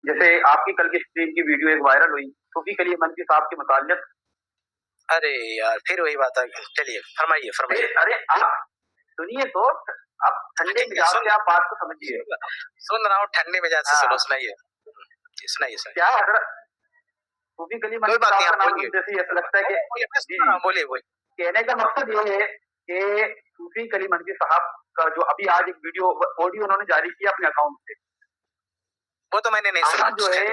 جیسے آپ کی کل کی اسٹریم کی ویڈیو ایک وائرل ہوئی صوفی کلیم منفی صاحب کے متعلق. ارے یار پھر وہی بات آ گئی. چلیے فرمائیے. ارے آپ سنیے تو آپ ٹھنڈے مزاج سے آپ بات کو سمجھیے. سن رہا ہوں ٹھنڈے مزاج سے. سنو سنائیے. کیا حضرت صوفی کلیم منفی صاحب کا نام سنتے سے ایسا لگتا ہے کہ بولیے کہنے کا مقصد یہ ہے کہ صوفی کلیم منفی صاحب کا جو ابھی آج ایک ویڈیو آڈیو انہوں نے جاری کیا اپنے اکاؤنٹ سے، وہ تو میں نے نہیں سنا. جو ہے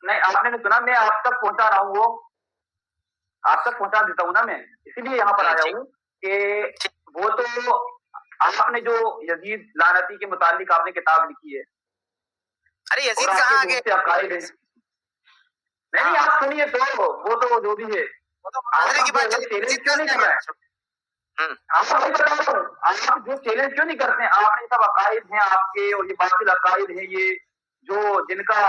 نہیں آپ نے سنا، میں آپ تک پہنچا رہا ہوں، وہ آپ تک پہنچا دیتا ہوں نا. میں اسی لیے یہاں پر آیا ہوں کہ وہ تو آپ نے جو یزید لعنتی کے متعلق آپ نے کتاب لکھی ہے. ارے یزید کہاں آگے؟ نہیں آپ سنیے تو وہ تو جو بھی ہے آپ جو چیلنج کیوں نہیں کرتے ہیں؟ آپ نے سب عقائد ہیں آپ کے، اور یہ باطل عقائد ہیں یہ جو جن کا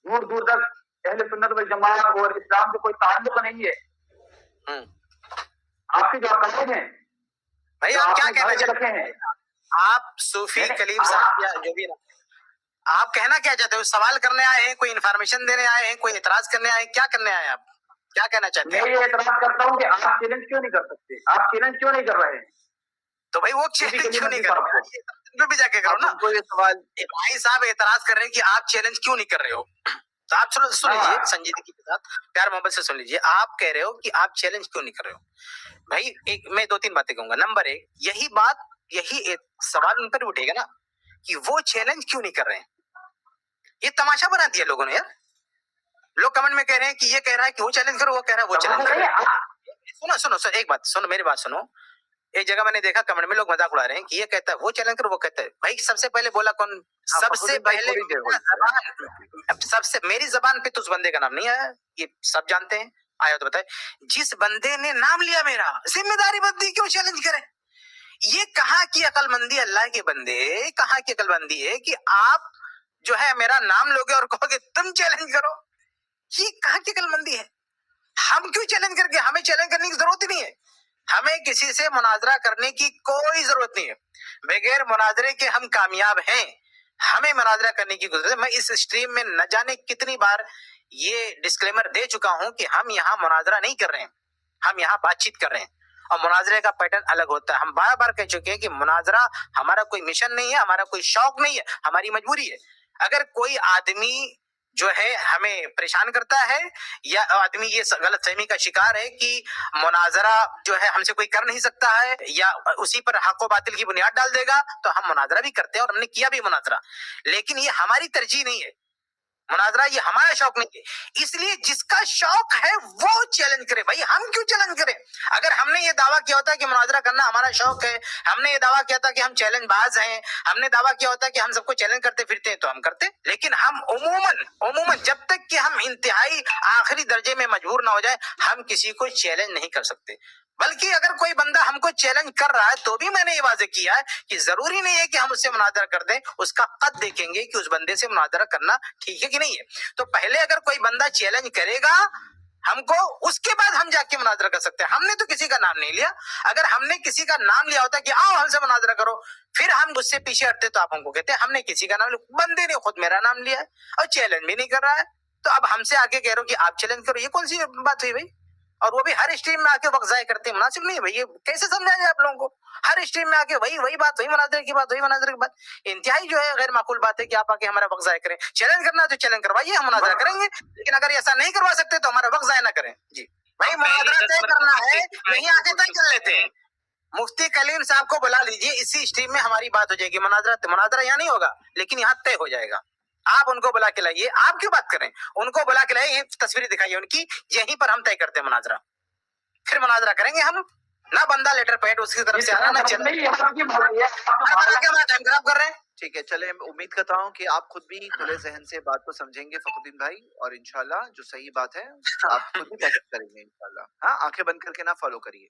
دور دور تک اہل سنت والجماعت اور اسلام سے کوئی تعلق نہیں ہے. آپ کے جو عقائد ہیں بھائی آپ کیا کہنا چاہتے ہیں؟ آپ صوفی کلیم صاحب یا جو بھی آپ کہنا کیا چاہتے ہیں؟ سوال کرنے آئے ہیں، کوئی انفارمیشن دینے آئے ہیں، کوئی اعتراض کرنے آئے ہیں، کیا کرنے آئے ہیں آپ؟ کیا کہنا چاہتے ہیں؟ میں یہ اعتراض کرتا ہوں کہ آپ چیلنج کیوں نہیں کر سکتے؟ آپ چیلنج کیوں نہیں کر رہے ہیں؟ تو بھائی وہ چیلنج کیوں نہیں کر رہے ہیں؟ بھی جا کے کرو نا. کوئی سوال بھائی صاحب اعتراض کر رہے ہیں کہ آپ چیلنج کیوں نہیں کر رہے ہو، تو آپ سن لیجیے سنجیدگی کے ساتھ پیار محبت سے سن لیجیے. آپ کہہ رہے ہو کہ آپ چیلنج کیوں نہیں کر رہے ہو. بھائی میں 2-3 باتیں کہوں گا. نمبر 1، یہی سوال ان پر اٹھے گا نا کہ وہ چیلنج کیوں نہیں کر رہے ہیں. یہ تماشا بنا دیا لوگوں نے یار. لوگ کمنٹ میں کہہ رہے ہیں کہ یہ کہہ رہا ہے کہ وہ چیلنج کرو، وہ کہہ رہا ہے وہ چیلنج کرو. سنو ایک بات سنو، میری بات سنو. ایک جگہ میں نے دیکھا کمنٹ میں لوگ مذاق اڑا رہے ہیں کہ یہ کہتا ہے وہ چیلنج کرو، وہ کہتا ہے. بھائی سب سے پہلے بولا کون؟ سب سے پہلے میری زبان پہ تو اس بندے کا نام نہیں آیا، یہ سب جانتے ہیں. آیا تو بتائے. جس بندے نے نام لیا میرا، ذمہ داری بندی کیوں چیلنج کرے؟ یہ کہاں کی عقل مندی اللہ کے بندے، کہاں کی عقل مندی ہے کہ آپ جو ہے میرا نام لوگے اور کہو گے تم چیلنج کرو؟ یہ کہاں کی عقل مندی ہے؟ ہم کیوں چیلنج کر کے؟ ہمیں چیلنج کرنے کی ضرورت ہی نہیں ہے. ہمیں کسی سے مناظرہ کرنے کی کوئی ضرورت نہیں ہے. بغیر مناظرے کے ہم کامیاب ہیں. ہمیں مناظرہ کرنے کی ضرورت ہے. میں اس اسٹریم میں نہ جانے کتنی بار یہ ڈسکلیمر دے چکا ہوں کہ ہم یہاں مناظرہ نہیں کر رہے ہیں، ہم یہاں بات چیت کر رہے ہیں. اور مناظرے کا پیٹرن الگ ہوتا ہے. ہم بار بار کہہ چکے ہیں کہ مناظرہ ہمارا کوئی مشن نہیں ہے، ہمارا کوئی شوق نہیں ہے، ہماری مجبوری ہے. اگر کوئی آدمی جو ہے ہمیں پریشان کرتا ہے یا آدمی یہ غلط فہمی کا شکار ہے کہ مناظرہ جو ہے ہم سے کوئی کر نہیں سکتا ہے یا اسی پر حق و باطل کی بنیاد ڈال دے گا، تو ہم مناظرہ بھی کرتے ہیں اور ہم نے کیا بھی مناظرہ. لیکن یہ ہماری ترجیح نہیں ہے مناظرہ، یہ ہمارا شوق نہیں ہے. اس لیے جس کا شوق ہے وہ چیلنج کرے. بھائی ہم کیوں چیلنج کریں؟ اگر ہم نے یہ دعویٰ کیا ہوتا ہے کہ مناظرہ کرنا ہمارا شوق ہے، ہم نے یہ دعویٰ کیا تھا کہ ہم چیلنج باز ہیں، ہم نے دعویٰ کیا ہوتا ہے کہ ہم سب کو چیلنج کرتے پھرتے ہیں، تو ہم کرتے. لیکن ہم عموماً جب تک کہ ہم انتہائی آخری درجے میں مجبور نہ ہو جائے، ہم کسی کو چیلنج نہیں کر سکتے. بلکہ اگر کوئی بندہ ہم کو چیلنج کر رہا ہے تو بھی میں نے یہ واضح کیا ہے کہ ضروری نہیں ہے کہ ہم اس سے مناظرہ کر دیں. اس کا قد دیکھیں گے کہ اس بندے سے مناظرہ کرنا ٹھیک ہے کہ نہیں ہے. تو پہلے اگر کوئی بندہ چیلنج کرے گا ہم کو، اس کے بعد ہم جا کے مناظرہ کر سکتے ہیں. ہم نے تو کسی کا نام نہیں لیا. اگر ہم نے کسی کا نام لیا ہوتا کہ آؤ ہم سے مناظرہ کرو، پھر ہم اس سے پیچھے ہٹتے تو آپ ہم کو کہتے ہم نے کسی کا نام لیا. بندے نے خود میرا نام لیا ہے اور چیلنج بھی نہیں کر رہا ہے، تو اب ہم سے آگے کہہ رہے ہو کہ آپ چیلنج کرو، یہ کون سی بات ہوئی بھائی؟ اور وہ بھی ہر اسٹریم میں آ کے وقت ضائع کرتے ہیں. مناسب نہیں ہے بھائی. یہ کیسے سمجھا جائے آپ لوگوں کو؟ ہر اسٹریم میں آ کے وہی بات، وہی مناظرے کی بات، وہی مناظرے کی بات. انتہائی جو ہے غیر معقول بات ہے کہ آپ آ کے ہمارا وقت ضائع کریں. چیلنج کرنا ہے تو چیلنج کروائیے، ہم مناظرہ کریں گے. لیکن اگر ایسا نہیں کروا سکتے تو ہمارا وقت ضائع نہ کریں. جی بھائی مناظرہ طے کرنا ہے، یہیں آ کے طے کر لیتے ہیں. مفتی کلیم صاحب کو بلا لیجیے، اسی اسٹریم میں ہماری بات ہو جائے گی. مناظرہ یہاں نہیں ہوگا لیکن یہاں طے ہو جائے گا. آپ ان کو بلا کے لائیے. آپ کیوں بات کریں؟ ان کو بلا کے لائیے، تصویریں دکھائیے ان کی، یہیں پر ہم طے کرتے ہیں مناظرہ. پھر مناظرہ کریں گے ہم. نہ بندہ لیٹر پیڈ اس کی طرف سے آنا، نہ ٹائم خراب کر رہے ہیں. ٹھیک ہے چلے، امید کرتا ہوں کہ آپ خود بھی کھلے ذہن سے بات کو سمجھیں گے فخر الدین بھائی، اور انشاءاللہ جو صحیح بات ہے آپ خود بھی تحقیق کریں گے انشاءاللہ. ہاں آنکھیں بند کر کے نہ فالو کریے،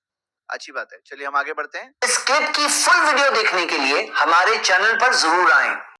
اچھی بات ہے. چلیے ہم آگے بڑھتے ہیں. اس کلپ کی فل ویڈیو دیکھنے کے لیے ہمارے چینل پر ضرور آئیں.